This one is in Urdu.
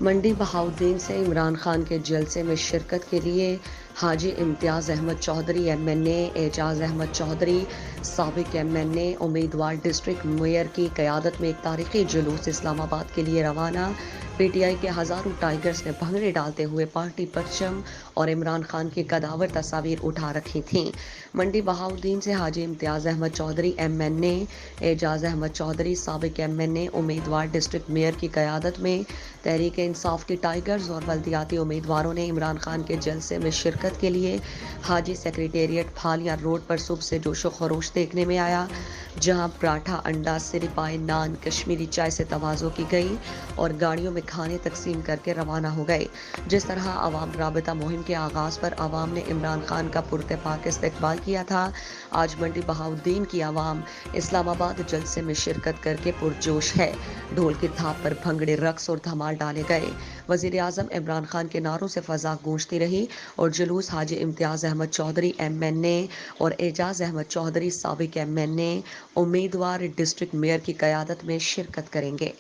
منڈی بہاؤالدین سے عمران خان کے جلسے میں شرکت کے لیے حاجی امتیاز احمد چودھری ایم این اے، اعجاز احمد چودھری سابق ایم این اے امیدوار ڈسٹرکٹ میئر کی قیادت میں ایک تاریخی جلوس اسلام آباد کے لیے روانہ۔ پی ٹی آئی کے ہزاروں ٹائیگرز نے بھنگڑے ڈالتے ہوئے پارٹی پرچم اور عمران خان کی قداور تصاویر اٹھا رکھی تھیں۔ منڈی بہاؤالدین سے حاجی امتیاز احمد چودھری ایم این اے، اعجاز احمد چودھری سابق ایم این اے امیدوار ڈسٹرکٹ میئر کی قیادت میں تحریک انصاف کے ٹائیگرز اور بلدیاتی امیدواروں نے عمران خان کے جلسے میں شرکت کے لیے حاجی سیکریٹریٹ پھالیاں روڈ پر صبح سے جوش و خروش دیکھنے میں آیا، جہاں پراٹھا، انڈا، سری پائے، نان، کشمیری چائے سے تواضع کی گئی اور گاڑیوں میں کھانے تقسیم کر کے روانہ ہو گئے۔ جس طرح عوام رابطہ مہم کے آغاز پر عوام نے عمران خان کا پرتپاک استقبال کیا تھا، آج منڈی بہاؤالدین کی عوام اسلام آباد جلسے میں شرکت کر کے پرجوش ہے۔ ڈھول کی تھاپ پر بھنگڑے، رقص اور دھمال ڈالے گئے۔ وزیر اعظم عمران خان کے نعروں سے فضا گونجتی رہی اور جلوس حاجی امتیاز احمد چودھری ایم این اے اور اعجاز احمد چودھری سابق ایم این اے امیدوار ڈسٹرکٹ میئر کی قیادت میں شرکت کریں گے۔